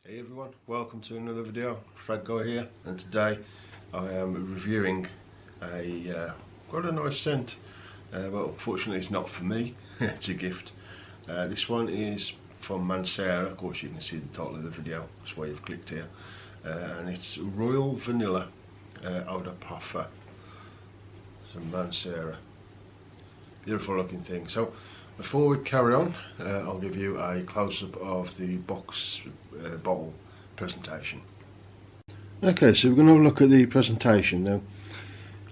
Hey everyone, welcome to another video. Frag here, and today I am reviewing quite a nice scent, but unfortunately it's not for me, it's a gift. This one is from Mancera. Of course you can see the title of the video, that's why you've clicked here, and it's Royal Vanilla Eau de Parfum. It's a Mancera, beautiful looking thing. So before we carry on, I'll give you a close-up of the bottle presentation. Okay, so we're going to have a look at the presentation now.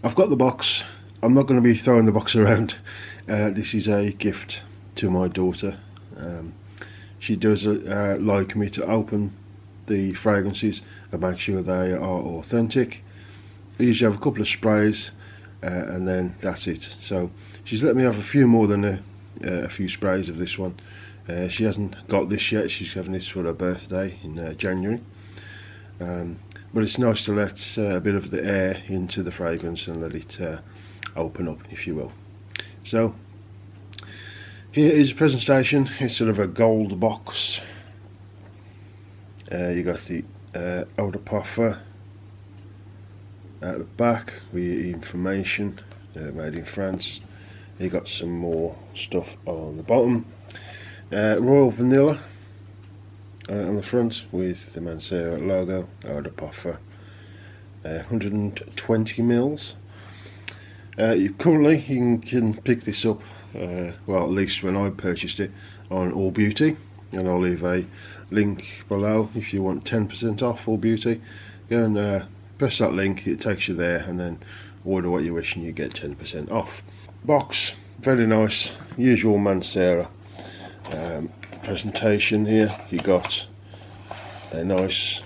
I've got the box. I'm not going to be throwing the box around. This is a gift to my daughter. She does like me to open the fragrances and make sure they are authentic. I usually have a couple of sprays and then that's it. So she's let me have a few more than a few sprays of this one. She hasn't got this yet. She's having this for her birthday in January, but it's nice to let a bit of the air into the fragrance and let it open up, if you will. So here is the presentation. It's sort of a gold box. You got the eau de parfum at the back with information, made in France. You got some more stuff on the bottom. Royal Vanilla on the front with the Mancera logo, eau de parfum, 120 mils. Currently you can pick this up, well at least when I purchased it, on All Beauty, and I'll leave a link below if you want 10% off All Beauty. Go and press that link, it takes you there, and then order what you wish and you get 10% off. Box, very nice, usual Mancera presentation here. You got a nice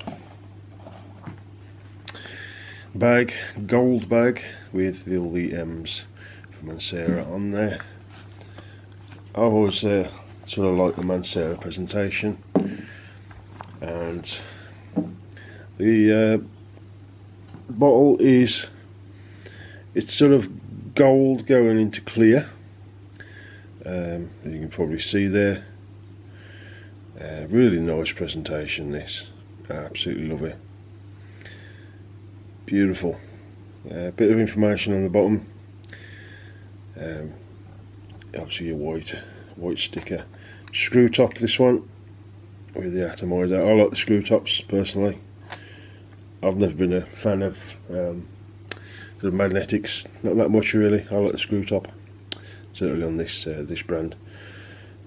bag, gold bag with all the M's from Mancera on there. I always sort of like the Mancera presentation, and the bottle it's sort of gold going into clear. You can probably see there. Really nice presentation this. I absolutely love it. Beautiful. Bit of information on the bottom. Obviously a white sticker. Screw top this one with the atomizer. I like the screw tops personally. I've never been a fan of sort of magnetics, not that much really. I like the screw top, certainly on this this brand.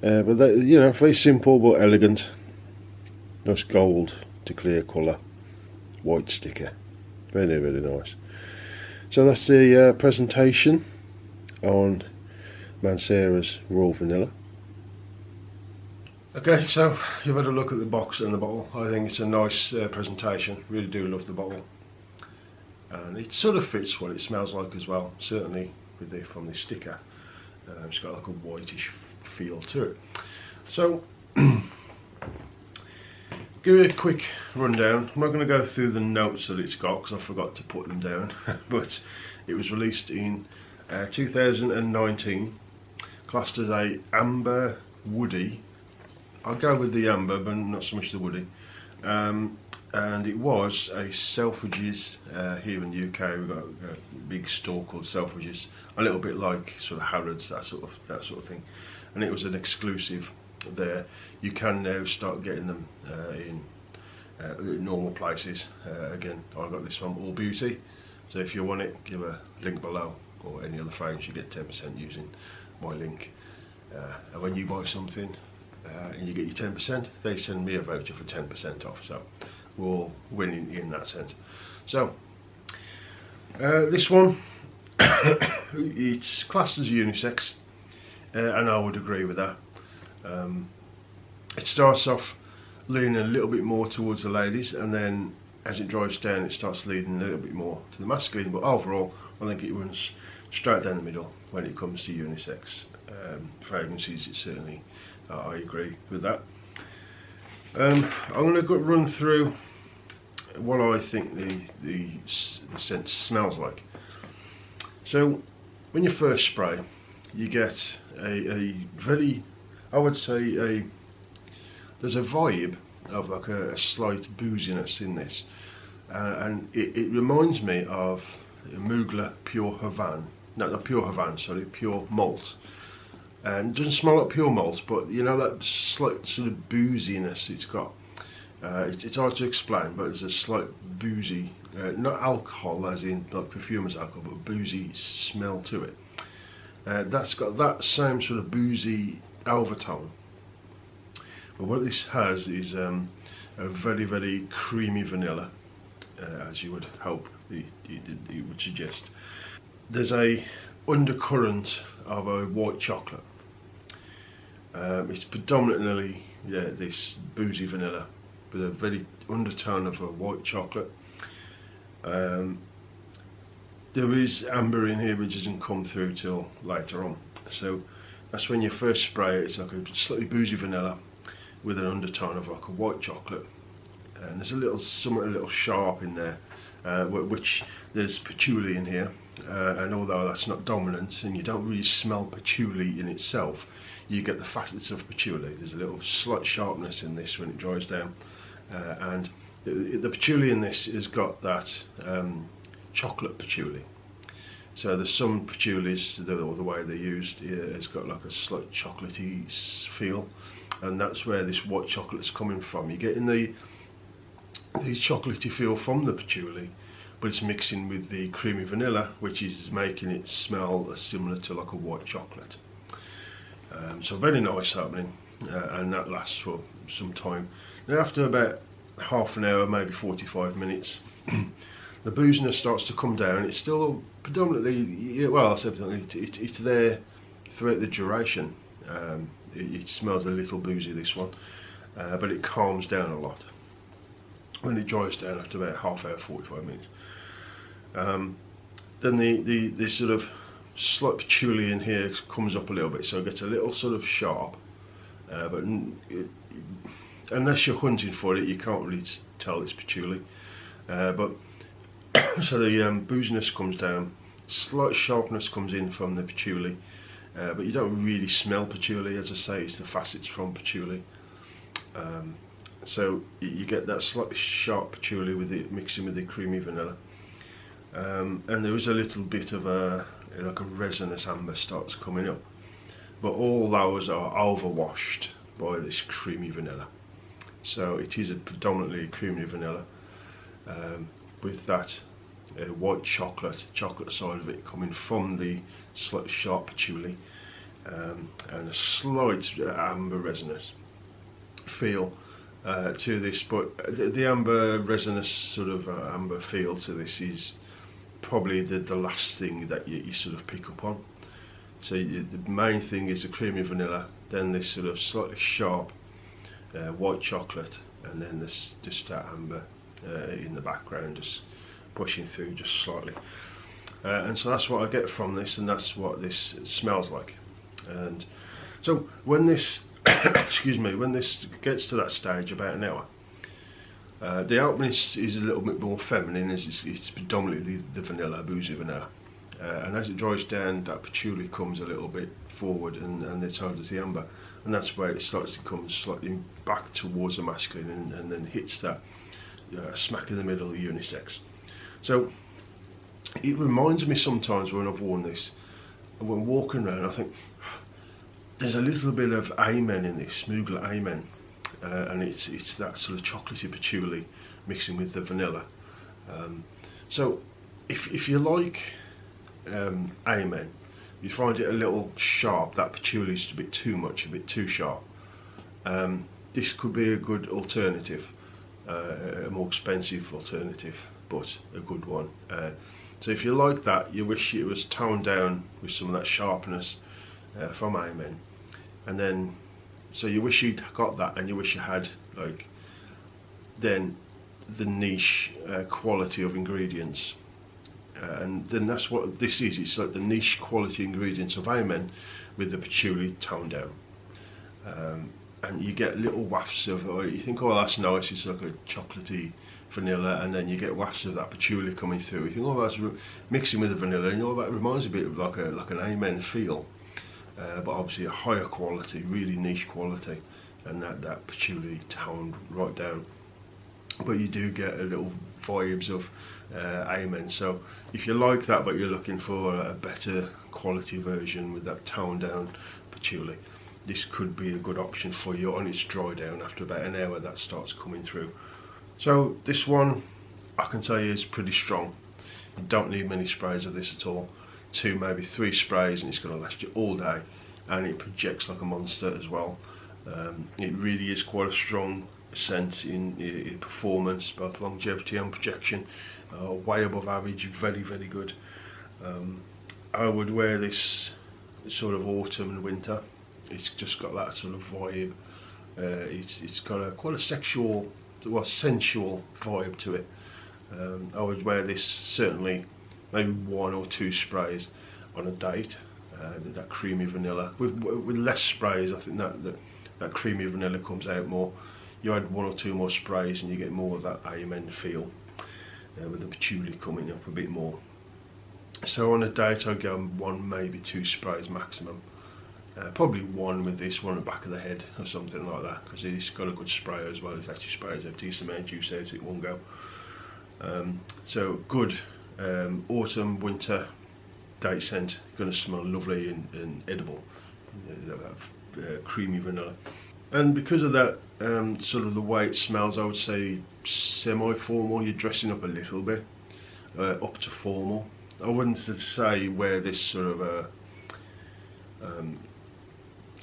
But that, you know, very simple but elegant. Nice gold to clear colour, white sticker, very very nice. So that's the presentation on Mancera's Royal Vanilla. Okay, so you've had a look at the box and the bottle. I think it's a nice presentation. Really do love the bottle, and it sort of fits what it smells like as well. Certainly with the from the sticker, it's got like a whitish feel to it. So give it a quick rundown. I'm not going to go through the notes that it's got because I forgot to put them down. But it was released in 2019, classed as a amber woody. I'll go with the amber, but not so much the woody. And it was a Selfridges here in the UK. We've got a big store called Selfridges, a little bit like sort of Harrods, that sort of thing. And it was an exclusive there. You can now start getting them in normal places. Again, I got this from All Beauty, so if you want it, give a link below, or any other fragrance, you get 10% using my link. And when you buy something and you get your 10%, they send me a voucher for 10% off. So we're all winning in that sense. So this one, it's classed as unisex, and I would agree with that. It starts off leaning a little bit more towards the ladies, and then as it drives down it starts leaning a little bit more to the masculine, but overall I think it runs straight down the middle when it comes to unisex fragrances. It's certainly, I agree with that. I'm going to run through what I think the scent smells like. So when you first spray, you get a very, I would say, there's a vibe of like a slight booziness in this, and it reminds me of Mugler Pure Havan. No, not Pure Havan, sorry, Pure Malt. And it doesn't smell like pure malt, but you know that slight sort of booziness it's got. It's hard to explain, but there's a slight boozy, not alcohol as in like perfumer's alcohol, but boozy smell to it. That's got that same sort of boozy overtone. But what this has is a very, very creamy vanilla, as you would hope it would suggest. There's a undercurrent of a white chocolate. It's predominantly this boozy vanilla with a very undertone of a white chocolate. There is amber in here which doesn't come through till later on. So that's when you first spray it, it's like a slightly boozy vanilla with an undertone of like a white chocolate. And there's something a little sharp in there, which there's patchouli in here. And although that's not dominant and you don't really smell patchouli in itself, you get the facets of patchouli. There's a little slight sharpness in this when it dries down, and the patchouli in this has got that chocolate patchouli. So there's some patchoulis, the way they're used, it's got like a slight chocolatey feel, and that's where this white chocolate's coming from. You're getting the chocolatey feel from the patchouli, but it's mixing with the creamy vanilla, which is making it smell similar to like a white chocolate. So very nice happening, and that lasts for some time. Now after about half an hour, maybe 45 minutes, the booziness starts to come down. It's still predominantly, well, it's there throughout the duration. It smells a little boozy, this one, but it calms down a lot when it dries down after about half hour, 45 minutes. Then the sort of slight patchouli in here comes up a little bit, so it gets a little sort of sharp, but unless you're hunting for it, you can't really tell it's patchouli. But so the booziness comes down, slight sharpness comes in from the patchouli, but you don't really smell patchouli. As I say, it's the facets from patchouli. So you get that slightly sharp patchouli with it mixing with the creamy vanilla, and there is a little bit of like a resinous amber starts coming up, but all those are overwashed by this creamy vanilla. So it is predominantly creamy vanilla, with that white chocolate side of it coming from the slightly sharp patchouli, and a slight amber resinous feel to this. But the amber resinous sort of amber feel to this is probably the last thing that you sort of pick up on. So the main thing is the creamy vanilla, then this sort of slightly sharp white chocolate, and then this just that amber in the background, just pushing through just slightly. And so that's what I get from this, and that's what this smells like. And so when this excuse me, when this gets to that stage, about an hour, the opening is a little bit more feminine, as it's predominantly the vanilla, boozy vanilla, and as it dries down, that patchouli comes a little bit forward, and so does the amber, and that's where it starts to come slightly back towards the masculine, and then hits that smack in the middle of the unisex. So it reminds me sometimes when I've worn this, and when walking around, I think there's a little bit of Amen in this, Mugler Amen. And it's that sort of chocolatey patchouli mixing with the vanilla. So if you like Amen, you find it a little sharp, that patchouli is a bit too much, a bit too sharp, this could be a good alternative, a more expensive alternative, but a good one. So if you like that, you wish it was toned down with some of that sharpness from Amen, and then so you wish you'd got that, and you wish you had like then the niche quality of ingredients, and then that's what this is. It's like the niche quality ingredients of Amen with the patchouli toned down, and you get little wafts of, you think, oh, that's nice, it's like a chocolatey vanilla, and then you get wafts of that patchouli coming through. You think, oh, that's mixing with the vanilla, and all that reminds a bit of like an Amen feel. But obviously a higher quality, really niche quality. and that patchouli toned right down. But you do get a little vibes of Amen. So if you like that but you're looking for a better quality version with that toned down patchouli, this could be a good option for you on its dry down. After about an hour that starts coming through. So this one I can tell you is pretty strong. You don't need many sprays of this at all. 2, maybe 3 sprays and it's going to last you all day, and it projects like a monster as well. It really is quite a strong scent in performance, both longevity and projection. Way above average, very good. I would wear this sort of autumn and winter. It's just got that sort of vibe. It's got quite a sexual, well, sensual vibe to it. I would wear this certainly maybe 1 or 2 sprays on a date. That creamy vanilla with less sprays. I think that creamy vanilla comes out more. You add 1 or 2 more sprays and you get more of that Amen feel, with the patchouli coming up a bit more. So on a date I'd go 1, maybe 2 sprays maximum. Probably 1 with this, 1 at the back of the head or something like that, because it's got a good spray as well. It actually sprays a decent amount of juice out at one go. So good autumn, winter date scent. Going to smell lovely and edible. Creamy vanilla. And because of that, sort of the way it smells, I would say semi-formal. You're dressing up a little bit, up to formal. I wouldn't say wear this sort of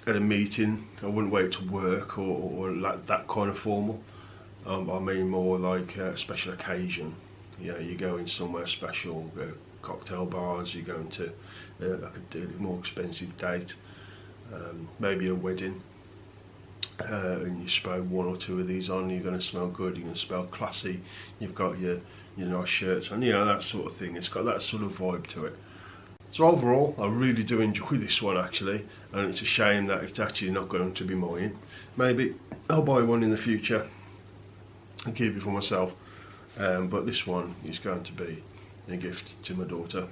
at a meeting. I wouldn't wear it to work or like that kind of formal. I mean more like a special occasion. You know, you're going somewhere special, cocktail bars, you're going to like a more expensive date, maybe a wedding, and you spray 1 or 2 of these on, you're going to smell good, you're going to smell classy, you've got your nice shirts on, you know, that sort of thing. It's got that sort of vibe to it. So overall, I really do enjoy this one actually, and it's a shame that it's actually not going to be mine. Maybe I'll buy one in the future and keep it for myself, but this one is going to be a gift to my daughter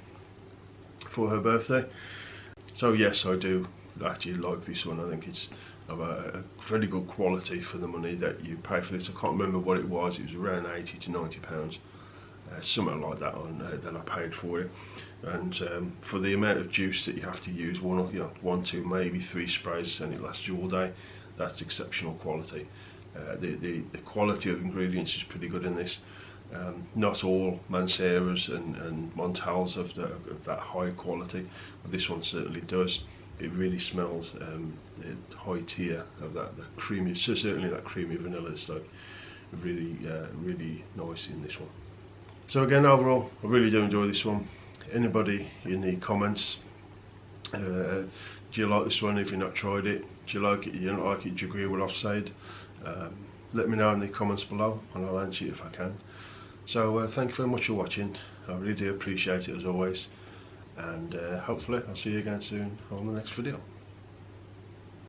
for her birthday. So yes, I do actually like this one. I think it's of a very good quality for the money that you pay for this. I can't remember what it was. It was around 80 to 90 pounds, something like that that I paid for it. And for the amount of juice that you have to use, 1, 2, maybe 3 sprays, and it lasts you all day. That's exceptional quality. The quality of ingredients is pretty good in this. Not all Manceras and Montals have that high quality, but this one certainly does. It really smells the high tier of that creamy, so certainly that creamy vanilla is like really nice in this one. So again, overall, I really do enjoy this one. Anybody in the comments, do you like this one if you've not tried it? Do you like it, you don't like it, do you agree with what I've said? Let me know in the comments below and I'll answer it if I can. So thank you very much for watching. I really do appreciate it as always, and hopefully I'll see you again soon on the next video.